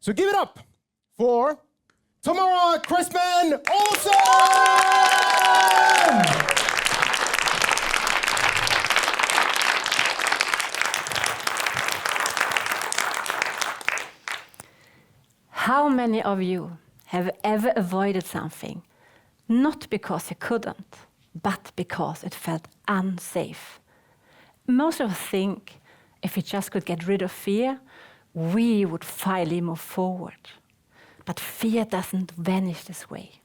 So give it up for Tamara Christmann Olofsson! How many of you have ever avoided something, not because you couldn't, but because it felt unsafe? Most of us think if we just could get rid of fear, we would finally move forward. But fear doesn't vanish this way.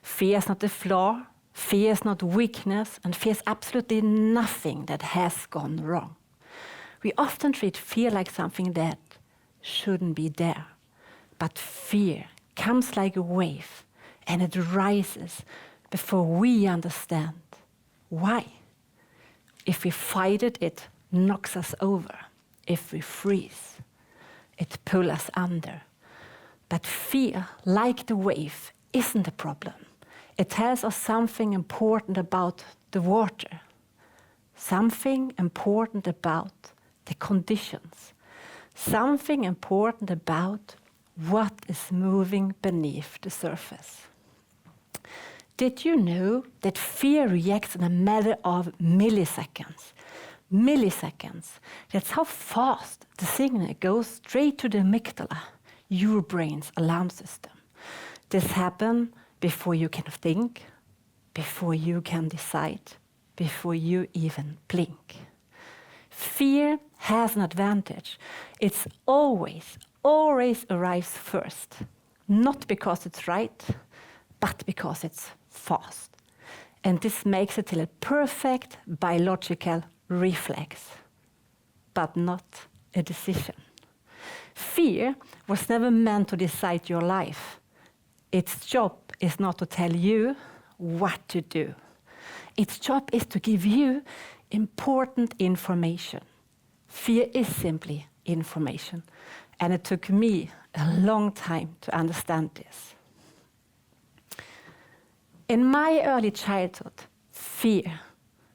Fear is not a flaw, fear is not weakness, and fear is absolutely nothing that has gone wrong. We often treat fear like something that shouldn't be there. But fear comes like a wave, and it rises before we understand why. If we fight it, it knocks us over. If we freeze, it pulls us under. But fear, like the wave, isn't a problem. It tells us something important about the water, something important about the conditions, something important about what is moving beneath the surface. Did you know that fear reacts in a matter of milliseconds? Milliseconds. That's how fast the signal goes straight to the amygdala, your brain's alarm system. This happens before you can think, before you can decide, before you even blink. Fear has an advantage. It's always arrives first. Not because it's right, but because it's fast. And this makes it a perfect biological reflex, but not a decision. Fear was never meant to decide your life. Its job is not to tell you what to do. Its job is to give you important information. Fear is simply information, and it took me a long time to understand this. In my early childhood, fear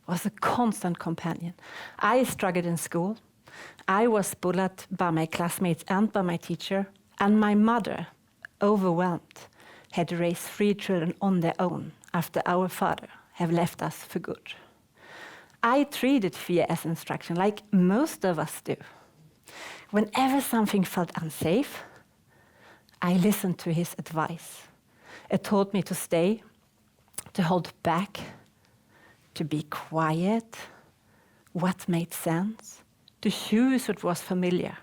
was a constant companion. I struggled in school. I was bullied by my classmates and by my teacher, and my mother, overwhelmed, had to raise 3 children on their own after our father had left us for good. I treated fear as instruction, like most of us do. Whenever something felt unsafe, I listened to his advice. It taught me to stay, to hold back, to be quiet, what made sense, to choose what was familiar,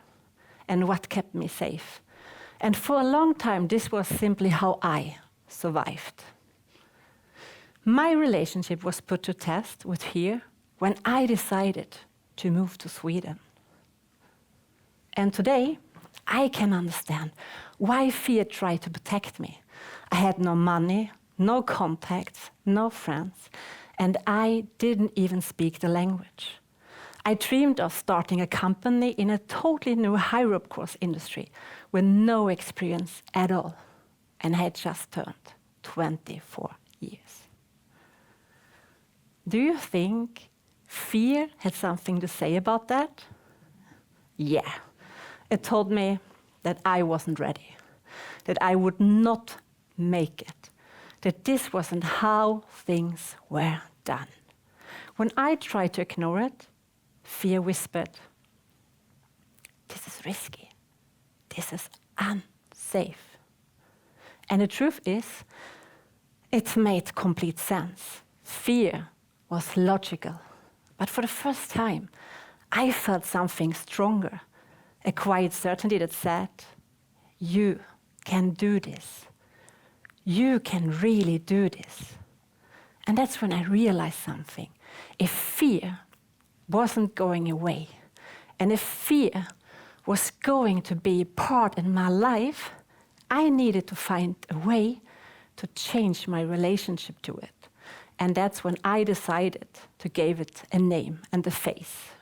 and what kept me safe. And for a long time, this was simply how I survived. My relationship was put to test with fear when I decided to move to Sweden. And today, I can understand why fear tried to protect me. I had no money, no contacts, no friends, and I didn't even speak the language. I dreamed of starting a company in a totally new high-rope course industry with no experience at all, and I had just turned 24 years. Do you think fear had something to say about that? Yeah. It told me that I wasn't ready, that I would not make it, that this wasn't how things were done. When I tried to ignore it, fear whispered, "This is risky. This is unsafe." And the truth is, it made complete sense. Fear was logical. But for the first time, I felt something stronger, a quiet certainty that said, "You can do this. You can really do this." And that's when I realized something. If fear wasn't going away, and if fear was going to be a part in my life, I needed to find a way to change my relationship to it. And that's when I decided to give it a name and a face.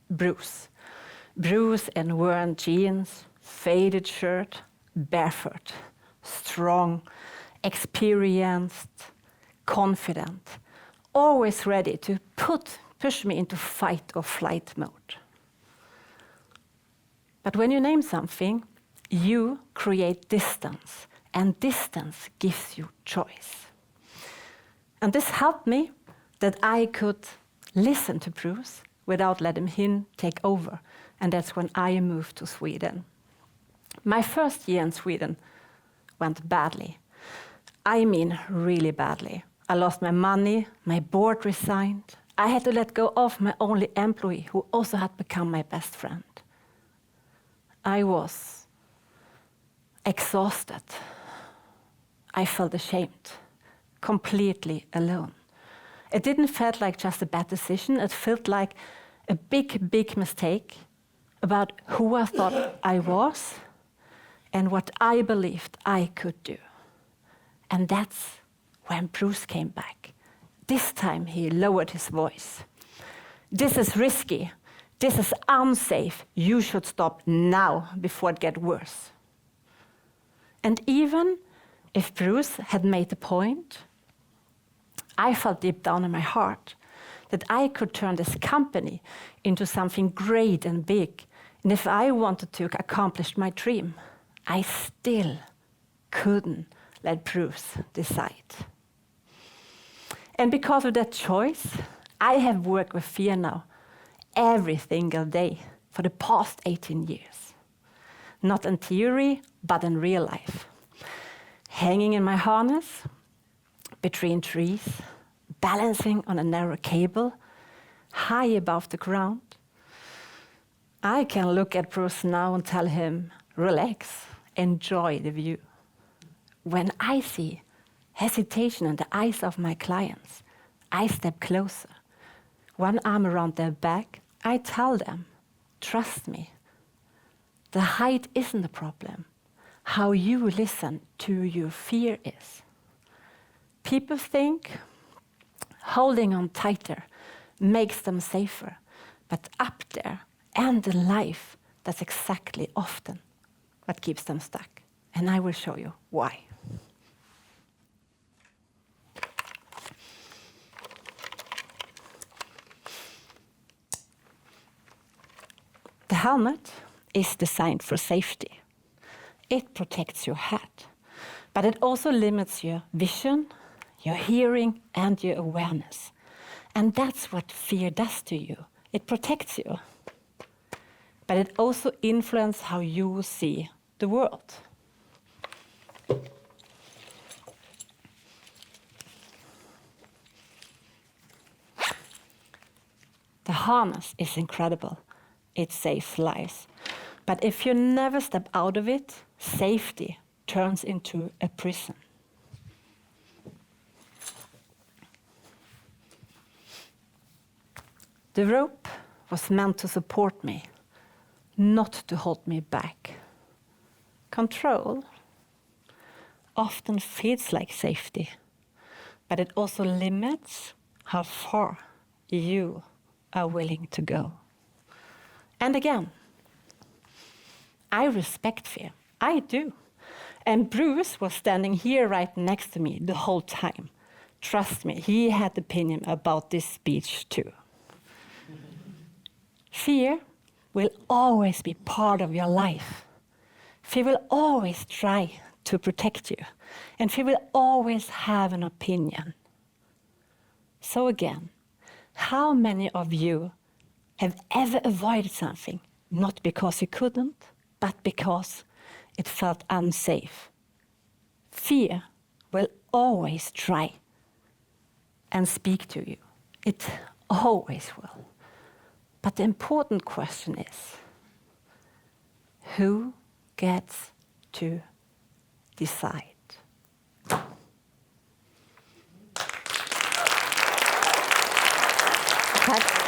Bruce. Bruce in worn jeans, faded shirt, barefoot, strong, experienced, confident, always ready to push me into fight or flight mode. But when you name something, you create distance, and distance gives you choice. And this helped me that I could listen to Bruce without letting him take over. And that's when I moved to Sweden. My first year in Sweden went badly. I mean, really badly. I lost my money, my board resigned. I had to let go of my only employee, who also had become my best friend. I was exhausted. I felt ashamed, completely alone. It didn't feel like just a bad decision. It felt like a big, big mistake about who I thought I was and what I believed I could do. And that's when Bruce came back. This time he lowered his voice. This is risky. This is unsafe. You should stop now before it gets worse. And even if Bruce had made the point, I felt deep down in my heart that I could turn this company into something great and big. And if I wanted to accomplish my dream, I still couldn't let Bruce decide. And because of that choice, I have worked with fear now every single day for the past 18 years. Not in theory, but in real life. Hanging in my harness, between trees, balancing on a narrow cable, high above the ground. I can look at Bruce now and tell him, relax, enjoy the view. When I see hesitation in the eyes of my clients, I step closer. One arm around their back, I tell them, trust me. The height isn't the problem. How you listen to your fear is. People think holding on tighter makes them safer, but up there and in life, that's exactly often what keeps them stuck. And I will show you why. The helmet is designed for safety. It protects your head, but it also limits your vision, your hearing, and your awareness. And that's what fear does to you. It protects you, but it also influences how you see the world. The harness is incredible. It saves lives. But if you never step out of it, safety turns into a prison. The rope was meant to support me, not to hold me back. Control often feels like safety, but it also limits how far you are willing to go. And again, I respect fear. I do. And Bruce was standing here right next to me the whole time. Trust me, he had opinion about this speech too. Fear will always be part of your life. Fear will always try to protect you. And fear will always have an opinion. So again, how many of you have ever avoided something, not because you couldn't, but because it felt unsafe? Fear will always try and speak to you. It always will. But the important question is, who gets to decide? Tack.